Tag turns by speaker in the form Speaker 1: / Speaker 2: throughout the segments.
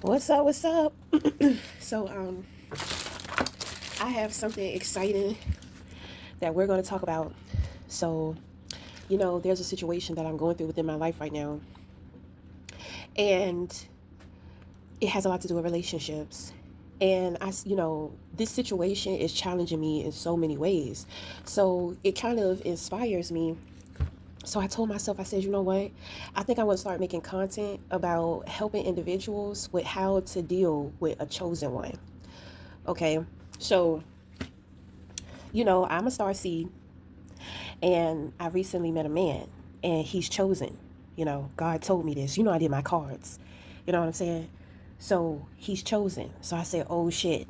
Speaker 1: What's up? What's up? So, I have something exciting that we're going to talk about. So, there's a situation that I'm going through within my life right now, and it has a lot to do with relationships. And this situation is challenging me in so many ways. So, it kind of inspires me. So, I told myself, I said, you know what? I think I want to start making content about helping individuals with how to deal with a chosen one. Okay. So, I'm a star seed, and I recently met a man, and he's chosen. God told me this. I did my cards. You know what I'm saying? So he's chosen. So I said, oh shit.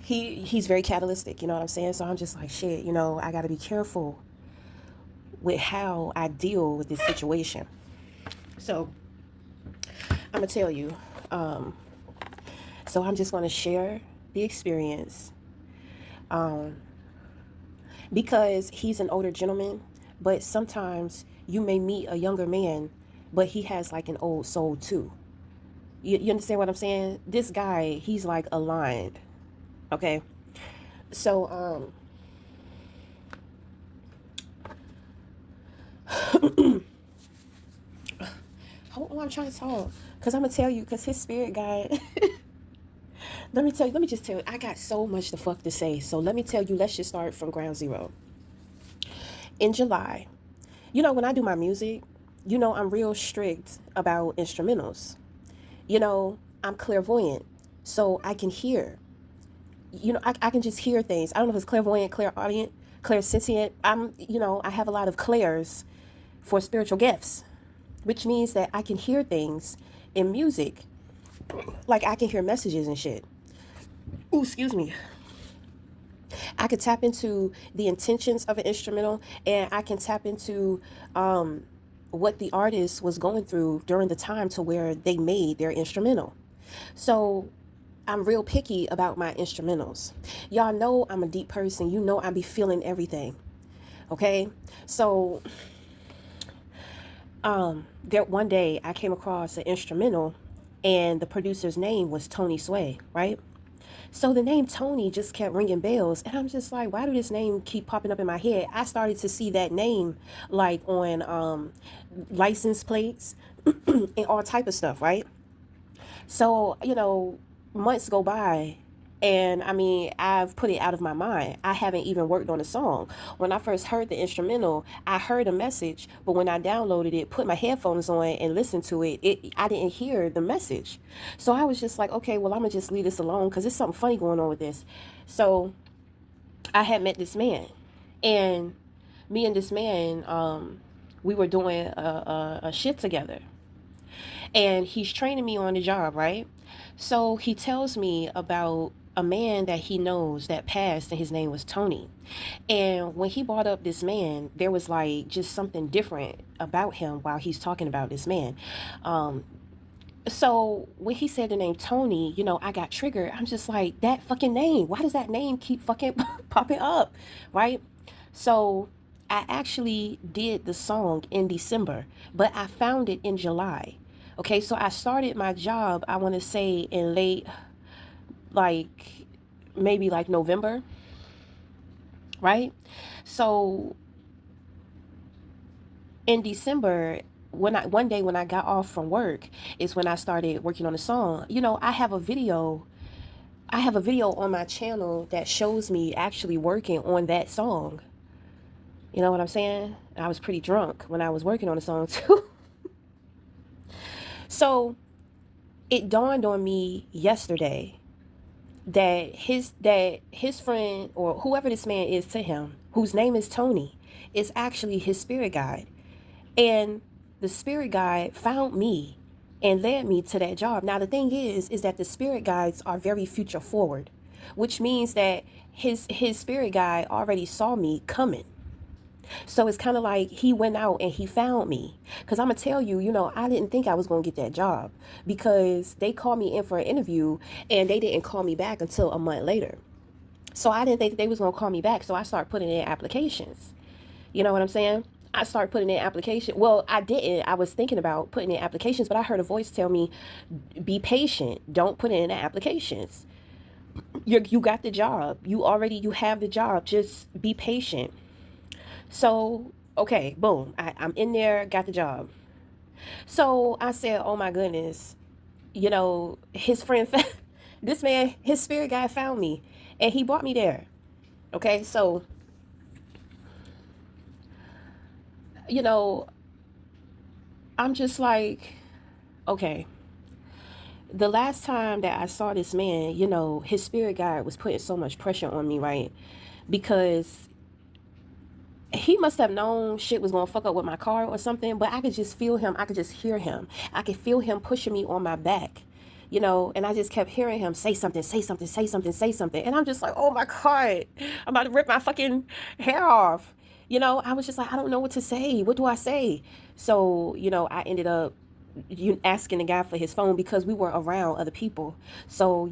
Speaker 1: He's very catalytic. You know what I'm saying? So I'm just like, shit. I got to be careful with how I deal with this situation. So I'm gonna tell you. Um, so I'm just gonna share the experience. Um, because he's an older gentleman, but sometimes you may meet a younger man, but he has like an old soul too. You understand what I'm saying? This guy, he's like aligned. Okay. So, hold on, I'm trying to talk. Because I'm going to tell you, because his spirit guide, let me just tell you, I got so much the fuck to say. So let me tell you, let's just start from ground zero. In July, when I do my music, I'm real strict about instrumentals. I'm clairvoyant, so I can hear. I can just hear things. I don't know if it's clairvoyant, clairaudient, clairsentient. I have a lot of clairs for spiritual gifts, which means that I can hear things in music. Like I can hear messages and shit. Ooh, excuse me. I could tap into the intentions of an instrumental, and I can tap into what the artist was going through during the time to where they made their instrumental. So I'm real picky about my instrumentals. Y'all know I'm a deep person. I be feeling everything. Okay? So there one day I came across an instrumental, and the producer's name was Tony Sway, right? So the name Tony just kept ringing bells, and I'm just like, why do this name keep popping up in my head? I started to see that name like on license plates and all type of stuff, right? So, months go by, and I mean, I've put it out of my mind. I haven't even worked on a song. When I first heard the instrumental, I heard a message, but when I downloaded it, put my headphones on and listened to it, I didn't hear the message. So I was just like, okay, well, I'm gonna just leave this alone because there's something funny going on with this. So I had met this man, and me and this man, we were doing a shit together, and he's training me on the job, right? So he tells me about a man that he knows that passed, and his name was Tony. And when he brought up this man, there was like just something different about him while he's talking about this man. Um, so when he said the name Tony, I got triggered. I'm just like, that fucking name. Why does that name keep fucking popping up? Right? So I actually did the song in December, but I found it in July. Okay, so I started my job, I want to say in late, like maybe like November, right? So in December, when I one day when I got off from work is when I started working on the song. I have a video on my channel that shows me actually working on that song. You know what I'm saying? I was pretty drunk when I was working on the song too. So it dawned on me yesterday that his friend, or whoever this man is to him, whose name is Tony, is actually his spirit guide. And the spirit guide found me and led me to that job. Now the thing is that the spirit guides are very future forward, which means that his spirit guide already saw me coming. So it's kind of like he went out and he found me. Because I'm going to tell you, I didn't think I was going to get that job because they called me in for an interview and they didn't call me back until a month later. So I didn't think they was going to call me back. So I started putting in applications. You know what I'm saying? I started putting in application. Well, I didn't. I was thinking about putting in applications, but I heard a voice tell me, "Be patient. Don't put in the applications. You got the job. You have the job. Just be patient." So okay, boom. I'm in there. Got the job. So I said, "Oh my goodness." His friend, this man, his spirit guide found me, and he brought me there. Okay, so you know, I'm just like, okay. The last time that I saw this man, his spirit guide was putting so much pressure on me, right? Because he must have known shit was gonna fuck up with my car or something, but I could just feel him. I could just hear him. I could feel him pushing me on my back, and I just kept hearing him say something, say something, say something, say something. And I'm just like, oh my God, I'm about to rip my fucking hair off. I was just like, I don't know what to say. What do I say? So, I ended up asking the guy for his phone because we were around other people. So,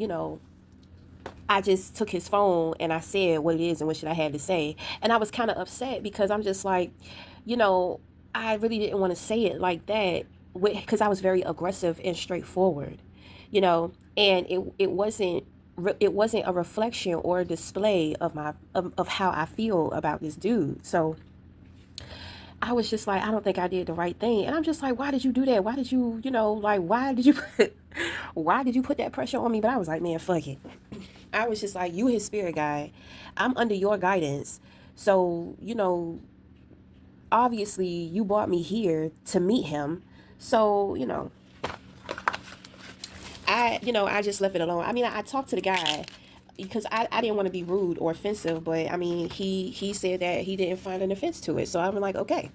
Speaker 1: I just took his phone and I said what it is and what should I had to say. And I was kind of upset because I'm just like, you know, I really didn't want to say it like that because I was very aggressive and straightforward, and it wasn't a reflection or a display of of how I feel about this dude. So I was just like, I don't think I did the right thing. And I'm just like, why did you do that? Why did you, like, why did you put that pressure on me? But I was like, man, fuck it. I was just like, you his spirit guide. I'm under your guidance. So, obviously you brought me here to meet him. So, I just left it alone. I mean, I talked to the guy because I didn't want to be rude or offensive, but I mean, he said that he didn't find an offense to it. So I'm like, okay.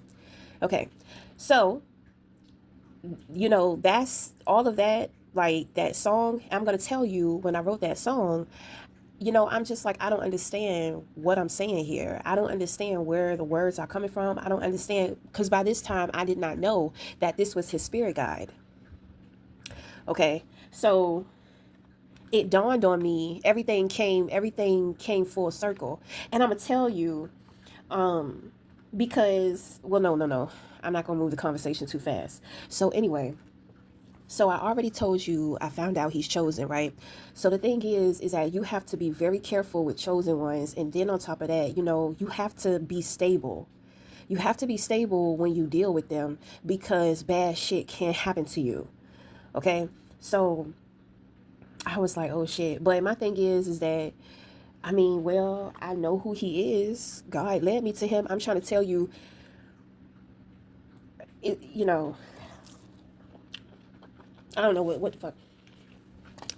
Speaker 1: Okay. So, that's all of that, like that song. I'm going to tell you when I wrote that song, I'm just like, I don't understand what I'm saying here. I don't understand where the words are coming from. I don't understand because by this time I did not know that this was his spirit guide. Okay. So it dawned on me, everything came full circle. And I'm going to tell you, um, because, well, no. I'm not going to move the conversation too fast. So anyway, so I already told you I found out he's chosen, right? So the thing is that you have to be very careful with chosen ones. And then on top of that, you have to be stable. You have to be stable when you deal with them because bad shit can happen to you. Okay? So I was like, oh shit. But my thing is that, I mean, well, I know who he is. God led me to him. I'm trying to tell you, it, I don't know what the fuck.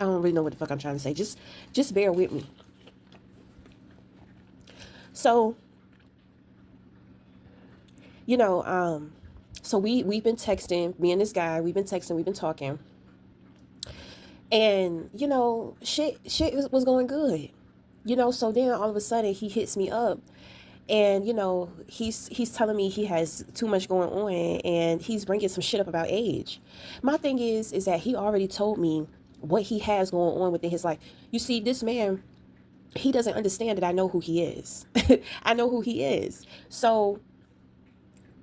Speaker 1: I don't really know what the fuck I'm trying to say. Just bear with me. So, you know, um, so we've been texting, me and this guy, we've been texting, we've been talking. And, shit was going good. So then all of a sudden he hits me up and he's telling me he has too much going on and he's bringing some shit up about age. My thing is that he already told me what he has going on within his life. You see, this man, he doesn't understand that I know who he is. I know who he is. So,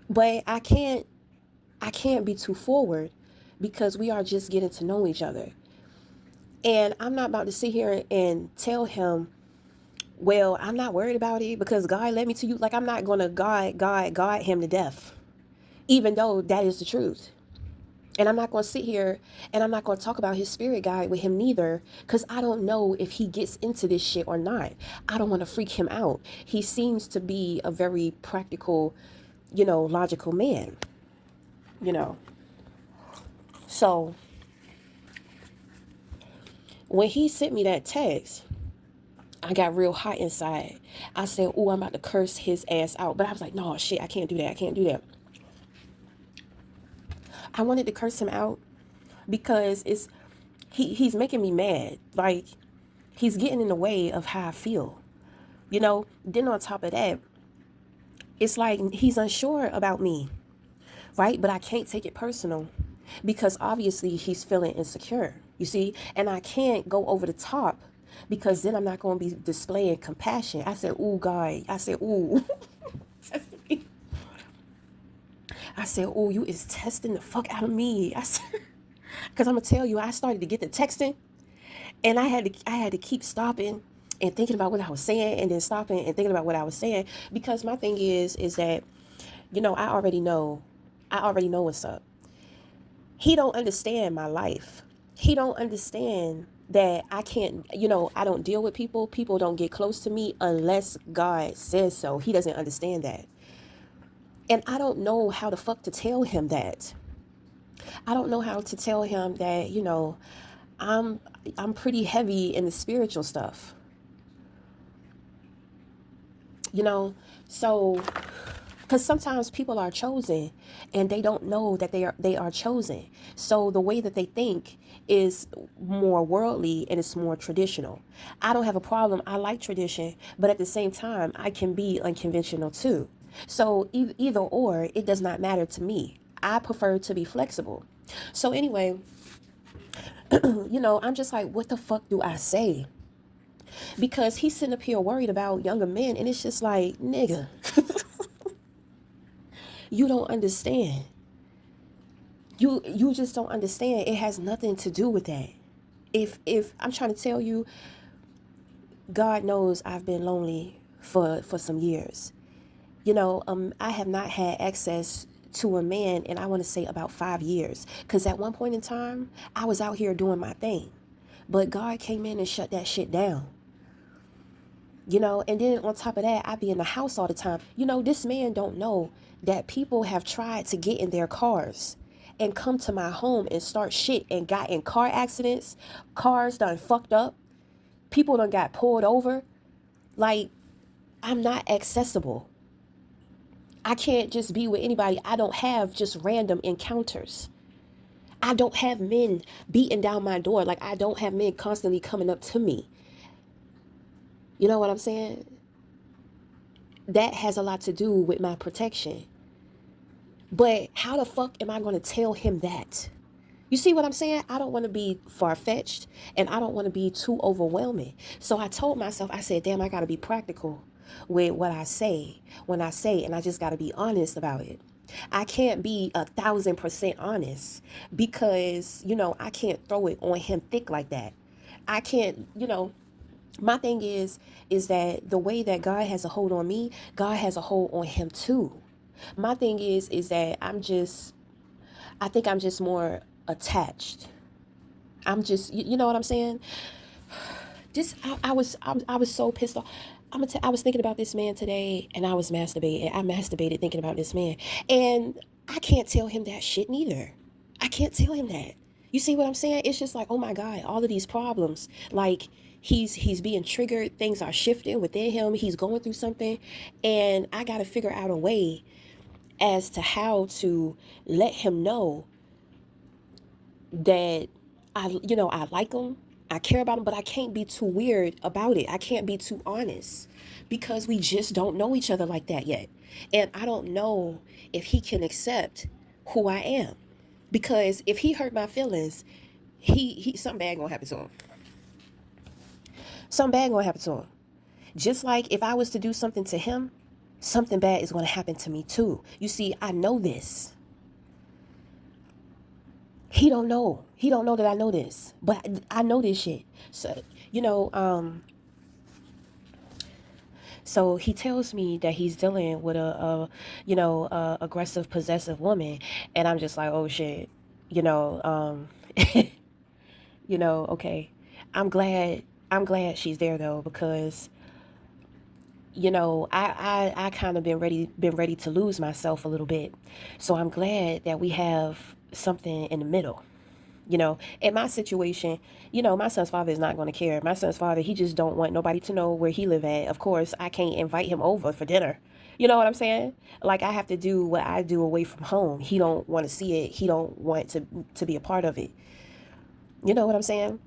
Speaker 1: but I can't be too forward because we are just getting to know each other. And I'm not about to sit here and tell him, well, I'm not worried about it because God led me to you. Like, I'm not going to guide him to death, even though that is the truth. And I'm not going to sit here and I'm not going to talk about his spirit guide with him neither because I don't know if he gets into this shit or not. I don't want to freak him out. He seems to be a very practical, logical man, you know. So when he sent me that text, I got real hot inside. I said, "Oh, I'm about to curse his ass out." But I was like, "No, shit, I can't do that. I can't do that." I wanted to curse him out because he's making me mad. Like, he's getting in the way of how I feel. Then on top of that, it's like he's unsure about me, right? But I can't take it personal because obviously he's feeling insecure, you see? And I can't go over the top because then I'm not going to be displaying compassion. I said, "Ooh, God." I said, "Ooh." I said, oh, you is testing the fuck out of me. I said, because I'm gonna tell you, I started to get the texting, and I had to keep stopping and thinking about what I was saying, and then stopping and thinking about what I was saying, because my thing is that, I already know what's up. He don't understand my life. He don't understand that I can't, I don't deal with people. People don't get close to me unless God says so. He doesn't understand that. And I don't know how the fuck to tell him that. I don't know how to tell him that, I'm I'm pretty heavy in the spiritual stuff. You know, so because sometimes people are chosen and they don't know that they are chosen. So the way that they think is more worldly and it's more traditional. I don't have a problem. I like tradition, but at the same time, I can be unconventional too. So either or, it does not matter to me. I prefer to be flexible. So anyway, I'm just like, what the fuck do I say? Because he's sitting up here worried about younger men, and it's just like, nigga, you don't understand. You just don't understand. It has nothing to do with that. If I'm trying to tell you, God knows I've been lonely for some years. I have not had access to a man, and I want to say about 5 years, because at one point in time I was out here doing my thing, but God came in and shut that shit down. And then on top of that, I be in the house all the time. This man don't know that people have tried to get in their cars and come to my home and start shit and got in car accidents. Cars done fucked up. People done got pulled over. Like, I'm not accessible. I can't just be with anybody. I don't have just random encounters. I don't have men beating down my door. Like, I don't have men constantly coming up to me. You know what I'm saying? That has a lot to do with my protection. But how the fuck am I going to tell him that? You see what I'm saying? I don't want to be far-fetched, and I don't want to be too overwhelming. So I told myself, I said, damn, I got to be practical with what I say when I say, and I just got to be honest about it. I can't be 1,000% honest because, I can't throw it on him thick like that. I can't, my thing is that the way that God has a hold on me, God has a hold on him too. My thing is that I think I'm just more attached. I'm just, you know what I'm saying? I was so pissed off. I was thinking about this man today, and I was masturbating. I masturbated thinking about this man, and I can't tell him that shit neither. I can't tell him that. You see what I'm saying? It's just like, oh my God, all of these problems. Like, he's being triggered. Things are shifting within him. He's going through something, and I got to figure out a way as to how to let him know that I like him, I care about him, but I can't be too weird about it. I can't be too honest because we just don't know each other like that yet. And I don't know if he can accept who I am. Because if he hurt my feelings, he something bad gonna happen to him. Something bad gonna happen to him. Just like if I was to do something to him, something bad is gonna happen to me too. You see, I know this. He don't know. He don't know that I know this, but I know this shit. So, you know, um, so he tells me that he's dealing with a aggressive, possessive woman, and I'm just like, oh shit, you know, okay. I'm glad. I'm glad she's there though, because I kind of been ready to lose myself a little bit. So I'm glad that we have something in the middle. In my situation, my son's father is not going to care. My son's father, he just don't want nobody to know where he live at. Of course, I can't invite him over for dinner. You know what I'm saying? Like, I have to do what I do away from home. He don't want to see it. He don't want to be a part of it. You know what I'm saying?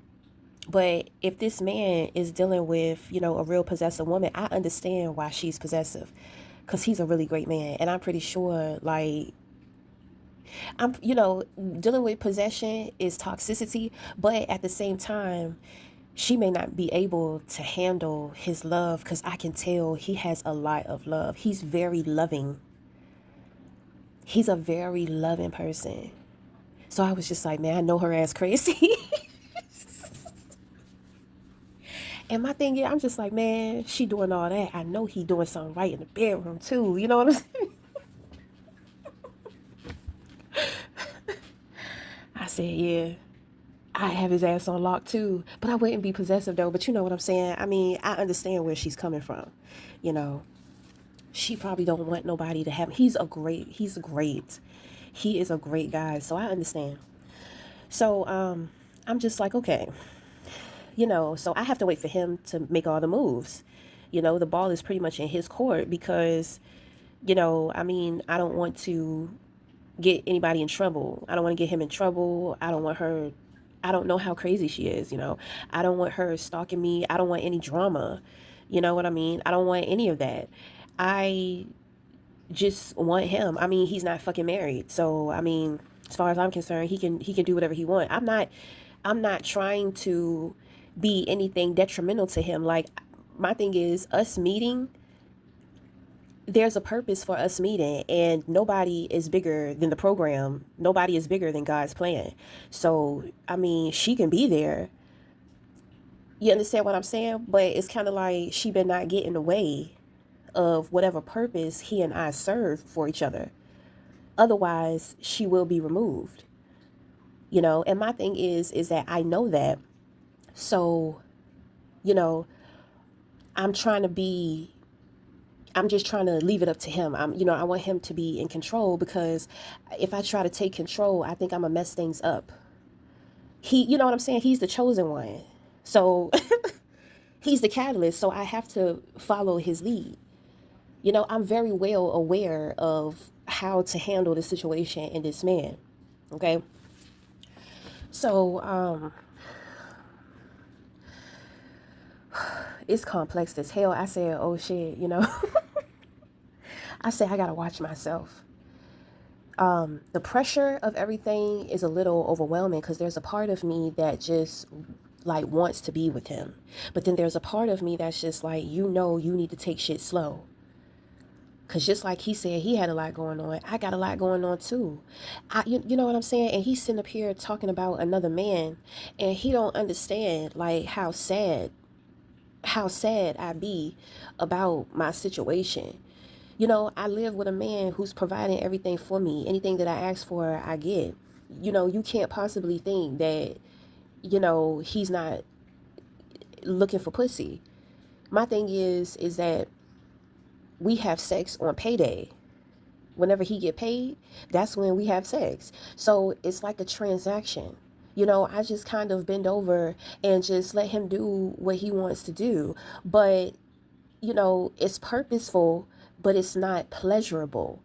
Speaker 1: But if this man is dealing with, a real possessive woman, I understand why she's possessive, because he's a really great man. And I'm pretty sure, like, dealing with possession is toxicity, but at the same time, she may not be able to handle his love, because I can tell he has a lot of love. He's very loving. He's a very loving person. So I was just like, man, I know her ass crazy. And my thing is, I'm just like, man, she doing all that. I know he doing something right in the bedroom too. You know what I'm saying? I said, yeah, I have his ass on lock too. But I wouldn't be possessive though. But you know what I'm saying? I mean, I understand where she's coming from. You know, she probably don't want nobody to have. He's great. He is a great guy. So I understand. So I'm just like, okay, so I have to wait for him to make all the moves. The ball is pretty much in his court because, I mean, I don't want to get anybody in trouble. I don't want to get him in trouble. I don't want her. I don't know how crazy she is. I don't want her stalking me. I don't want any drama. You know what I mean? I don't want any of that. I just want him. I mean, he's not fucking married. So, I mean, as far as I'm concerned, he can do whatever he wants. I'm not trying to be anything detrimental to him. Like, my thing is us meeting, there's a purpose for us meeting, and nobody is bigger than the program. Nobody is bigger than God's plan. So, I mean, she can be there. You understand what I'm saying? But it's kind of like she better not get in the way of whatever purpose he and I serve for each other. Otherwise, she will be removed. And my thing is that I know that. So, you know, I'm trying to be I'm just trying to leave it up to him. I want him to be in control, because if I try to take control, I think I'm gonna mess things up. You know what I'm saying? He's the chosen one. So he's the catalyst. So I have to follow his lead. I'm very well aware of how to handle the situation in this man. Okay. So, it's complex as hell. I said, oh shit, I said, I gotta watch myself. The pressure of everything is a little overwhelming, because there's a part of me that just like wants to be with him. But then there's a part of me that's just like, you need to take shit slow. Because just like he said, he had a lot going on. I got a lot going on too. You know what I'm saying? And he's sitting up here talking about another man, and he don't understand like how sad I be about my situation. I live with a man who's providing everything for me. Anything that I ask for, I get. You can't possibly think that, he's not looking for pussy. My thing is that we have sex on payday. Whenever he get paid, that's when we have sex. So it's like a transaction. I just kind of bend over and just let him do what he wants to do. But, it's purposeful, but it's not pleasurable.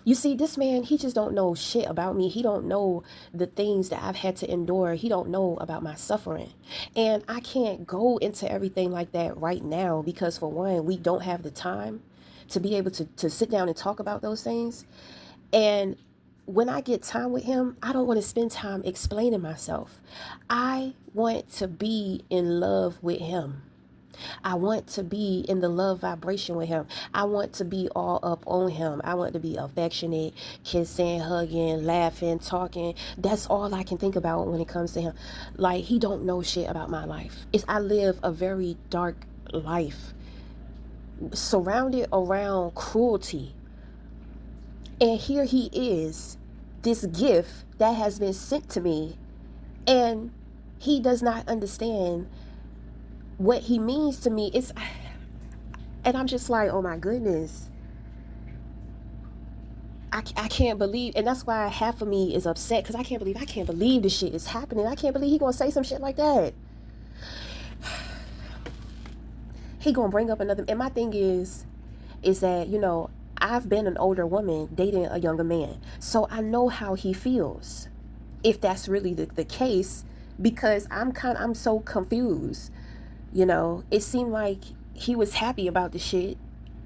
Speaker 1: You see, this man, he just don't know shit about me. He don't know the things that I've had to endure. He don't know about my suffering. And I can't go into everything like that right now, because for one, we don't have the time to be able to sit down and talk about those things. And when I get time with him, I don't want to spend time explaining myself. I want to be in love with him. I want to be in the love vibration with him. I want to be all up on him. I want to be affectionate, kissing, hugging, laughing, talking. That's all I can think about when it comes to him. Like, he don't know shit about my life. I live a very dark life, surrounded around cruelty. And here he is, this gift that has been sent to me, and he does not understand what he means to me. And I'm just like, oh my goodness. I can't believe, and that's why half of me is upset, because I can't believe this shit is happening. I can't believe he gonna say some shit like that. He gonna bring up another, and my thing is that, I've been an older woman dating a younger man. So I know how he feels, if that's really the case, because I'm so confused. It seemed like he was happy about the shit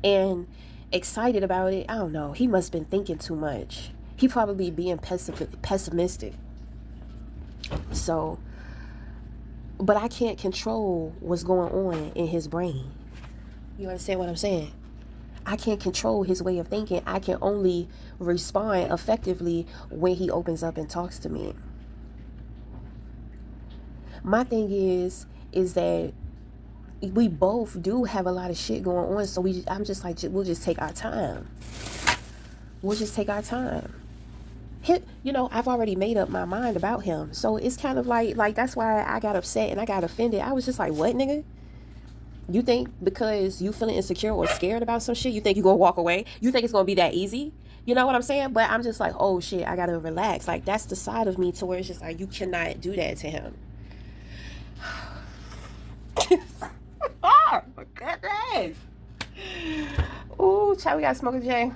Speaker 1: and excited about it. I don't know. He must have been thinking too much. He probably being pessimistic. So, but I can't control what's going on in his brain. You understand what I'm saying? I can't control his way of thinking. I can only respond effectively when he opens up and talks to me. My thing is that we both do have a lot of shit going on, so I'm just like, we'll just take our time. We'll just take our time. I've already made up my mind about him, so it's kind of like that's why I got upset and I got offended. I was just like, what, nigga? You think because you feeling insecure or scared about some shit, you think you gonna walk away? You think it's gonna be that easy? You know what I'm saying? But I'm just like, oh shit, I gotta relax. Like, that's the side of me to where it's just like, you cannot do that to him. Oh my goodness. Ooh, child, we got smoking J.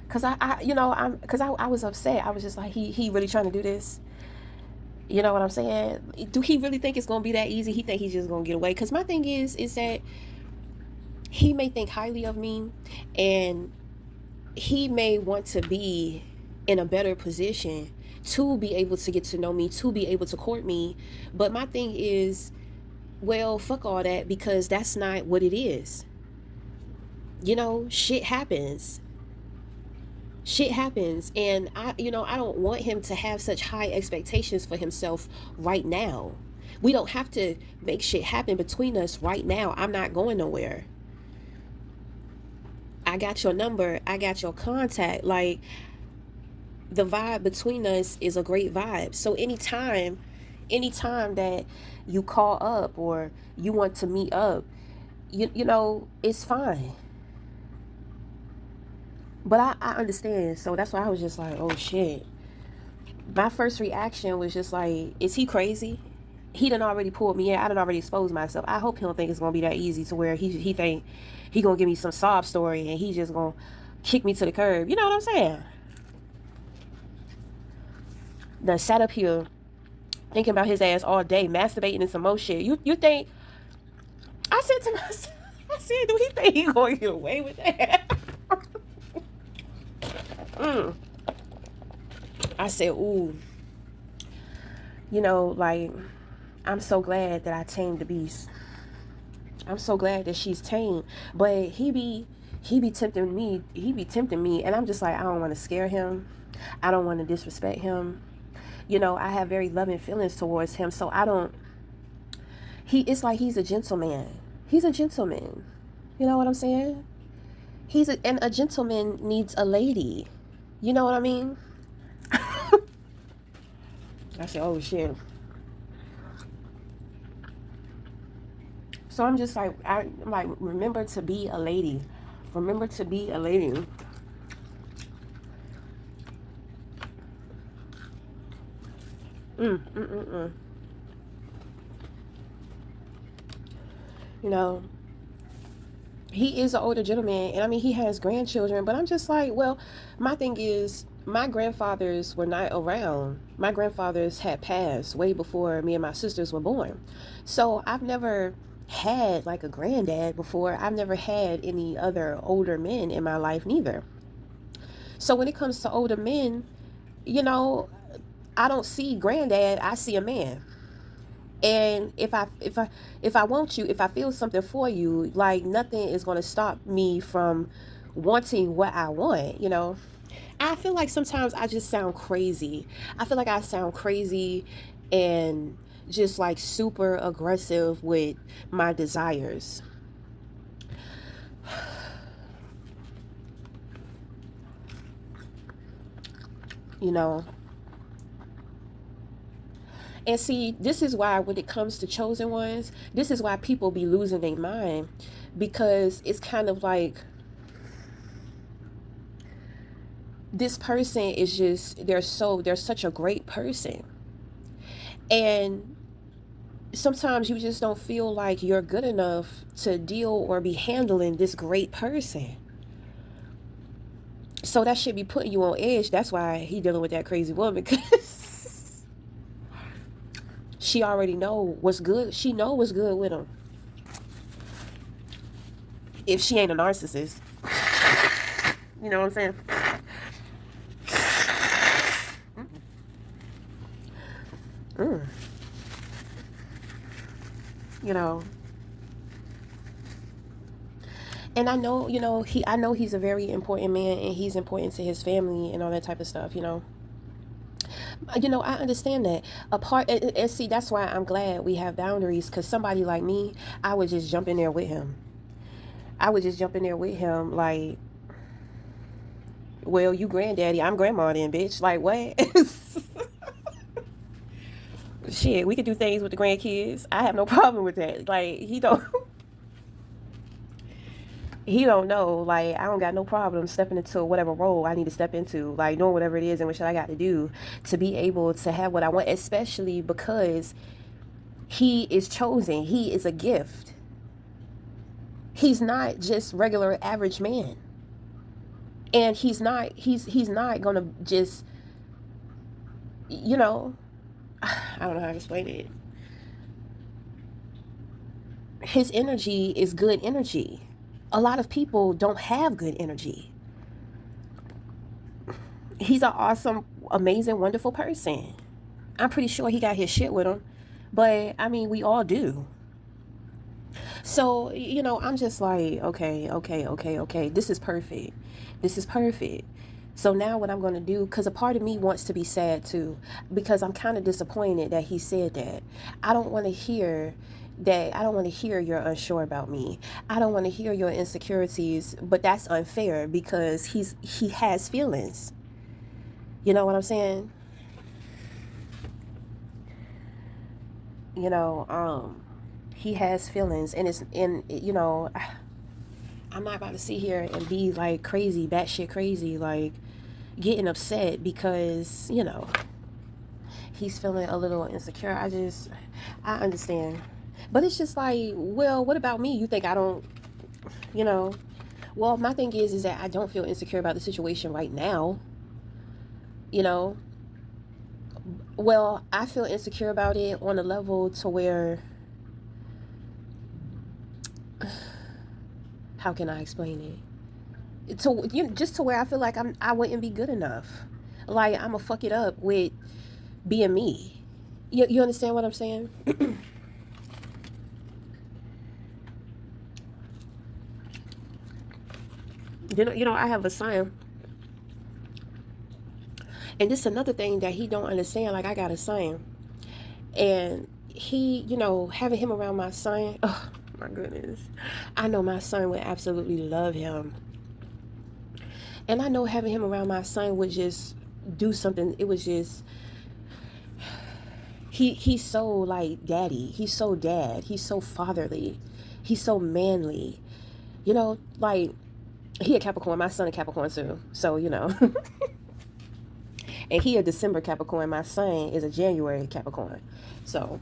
Speaker 1: Cause I was upset. I was just like, he really trying to do this. You know what I'm saying? Do he really think it's gonna be that easy? He think he's just gonna get away? Cause my thing is that he may think highly of me, and he may want to be in a better position to be able to get to know me, to be able to court me. But my thing is, well, fuck all that, because that's not what it is. Shit happens. Shit happens, and I don't want him to have such high expectations for himself right now. We don't have to make shit happen between us right now. I'm not going nowhere. I got your number, I got your contact. Like, the vibe between us is a great vibe. So anytime that you call up or you want to meet up, it's fine. But I understand. So that's why I was just like, oh shit. My first reaction was just like, is he crazy? He done already pulled me in. I done already exposed myself. I hope he don't think it's gonna be that easy to where he think he gonna give me some sob story and he just gonna kick me to the curb. You know what I'm saying? Done sat up here thinking about his ass all day, masturbating and some more shit. You think? I said to myself, I said, do he think he gonna get away with that? I said, ooh, like, I'm so glad that I tamed the beast. I'm so glad that she's tamed. But he be tempting me. And I'm just like, I don't want to scare him. I don't want to disrespect him. I have very loving feelings towards him. So it's like he's a gentleman. He's a gentleman. You know what I'm saying? And a gentleman needs a lady. You know what I mean? I said, oh shit. So I'm just like, I'm like, remember to be a lady. Remember to be a lady. He is an older gentleman, and I mean, he has grandchildren, but I'm just like, well, my thing is, my grandfathers were not around. My grandfathers had passed way before me and my sisters were born. So I've never had like a granddad before. I've never had any other older men in my life neither. So when it comes to older men, I don't see granddad, I see a man. And if I want you, if I feel something for you, like, nothing is going to stop me from wanting what I want. I feel like sometimes I just sound crazy. I feel like I sound crazy and just like super aggressive with my desires. And see, this is why when it comes to chosen ones, this is why people be losing their mind, because it's kind of like, this person is just, they're such a great person. And sometimes you just don't feel like you're good enough to deal or be handling this great person. So that should be putting you on edge. That's why he dealing with that crazy woman, because she already know what's good. She know what's good with him. If she ain't a narcissist. You know what I'm saying? And I know, I know he's a very important man, and he's important to his family and all that type of stuff, I understand that. And see, that's why I'm glad we have boundaries, because somebody like me, I would just jump in there with him. I would just jump in there with him, like, well, you granddaddy, I'm grandma then, bitch. Like, what? Shit, we could do things with the grandkids. I have no problem with that. Like, he don't know. Like, I don't got no problem stepping into whatever role I need to step into, like doing whatever it is and what I got to do to be able to have what I want, especially because he is chosen. He is a gift. He's not just regular average man. And he's not gonna just, you know I don't know how to explain it. His energy is good energy. A lot of people don't have good energy. He's an awesome, amazing, wonderful person. I'm pretty sure he got his shit with him, but I mean, we all do. So, I'm just like, okay, okay, okay, okay. This is perfect. This is perfect. So now what I'm going to do, because a part of me wants to be sad too, because I'm kind of disappointed that he said that. I don't want to hear that. I don't want to hear you're unsure about me. I don't want to hear your insecurities, but that's unfair because he has feelings. You know what I'm saying? You know, he has feelings, and I'm not about to sit here and be like crazy, batshit crazy, like getting upset because he's feeling a little insecure. I understand, but it's just like, well, what about me? You think I don't? You know, well, my thing is that I don't feel insecure about the situation right now. You know, well, I feel insecure about it on a level to where, how can I explain it? Just to where I feel like I wouldn't be good enough. Like I'm gonna fuck it up with being me. You understand what I'm saying? I have a son, and this is another thing that he don't understand. Like I got a son, and he, having him around my son. Oh my goodness, I know my son would absolutely love him. And I know having him around my son would just do something. It was just, he's so like daddy. He's so dad. He's so fatherly. He's so manly. Like he a Capricorn. My son a Capricorn too. So and he a December Capricorn. My son is a January Capricorn. So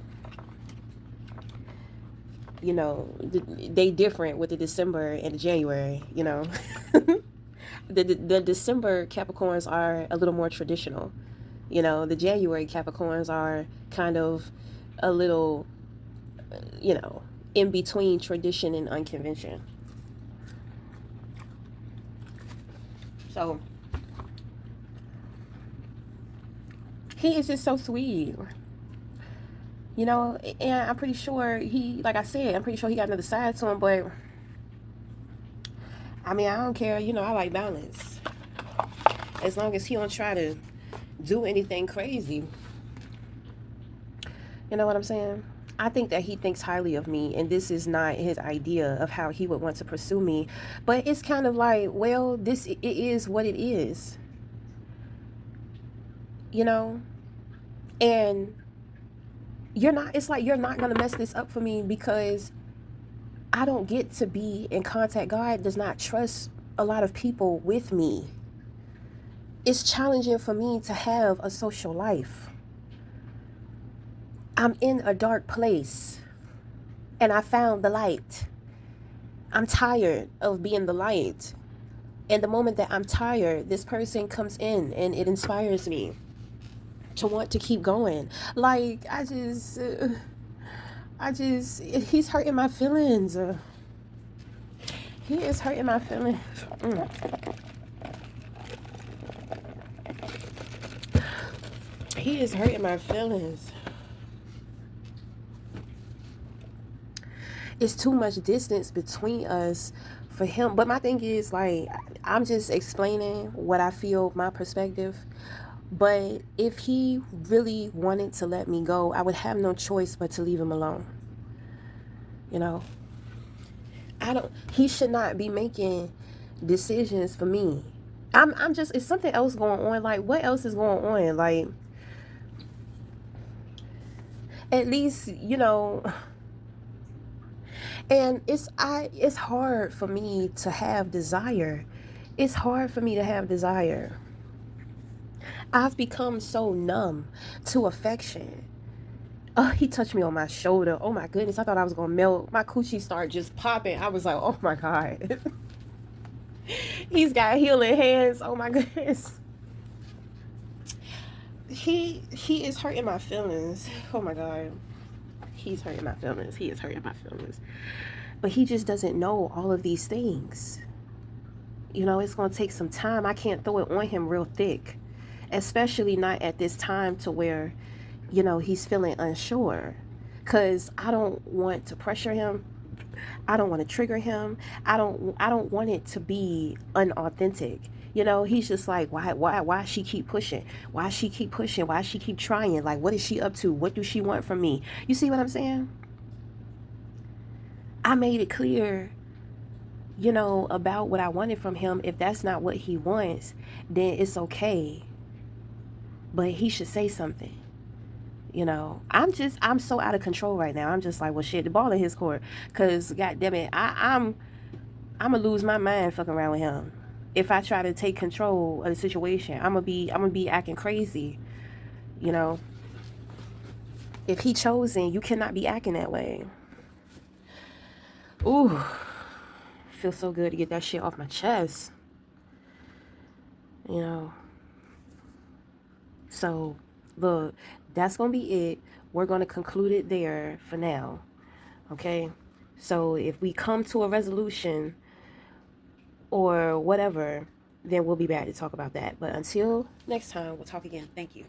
Speaker 1: they different with the December and the January. The December Capricorns are a little more traditional. The January Capricorns are kind of a little, in between tradition and unconvention. So he is just so sweet. And I'm pretty sure like I said, I'm pretty sure he got another side to him, but I mean, I don't care. I like balance. As long as he don't try to do anything crazy. You know what I'm saying? I think that he thinks highly of me, and this is not his idea of how he would want to pursue me. But it's kind of like, well, it is what it is. And it's like you're not going to mess this up for me because I don't get to be in contact. God does not trust a lot of people with me. It's challenging for me to have a social life. I'm in a dark place and I found the light. I'm tired of being the light. And the moment that I'm tired, this person comes in and it inspires me to want to keep going. Like, he's hurting my feelings. He is hurting my feelings. He is hurting my feelings. It's too much distance between us for him. But my thing is, like, I'm just explaining what I feel, my perspective. But if he really wanted to let me go, I would have no choice but to leave him alone. You know, he should not be making decisions for me. I'm just, it's something else going on. Like, what else is going on? Like, at least, and it's hard for me to have desire. It's hard for me to have desire. I've become so numb to affection. Oh, he touched me on my shoulder. Oh my goodness, I thought I was gonna melt. My coochie started just popping. I was like, oh my God. He's got healing hands. Oh my goodness. He is hurting my feelings. Oh my God. He's hurting my feelings. He is hurting my feelings. But he just doesn't know all of these things. It's going to take some time. I can't throw it on him real thick, especially not at this time to where, he's feeling unsure. Because I don't want to pressure him. I don't want to trigger him. I don't want it to be unauthentic. He's just like, why she keep pushing? Why she keep pushing? Why she keep trying? Like, what is she up to? What do she want from me? You see what I'm saying? I made it clear, about what I wanted from him. If that's not what he wants, then it's okay. But he should say something. I'm so out of control right now. I'm just like, well, shit, the ball in his court. Cause God damn it, I'm gonna lose my mind fucking around with him. If I try to take control of the situation, I'm gonna be acting crazy. If he chosen, you cannot be acting that way. Ooh, feels so good to get that shit off my chest. So look, that's gonna be it. We're gonna conclude it there for now. Okay? So if we come to a resolution or whatever, then we'll be back to talk about that. But until next time, we'll talk again. Thank you.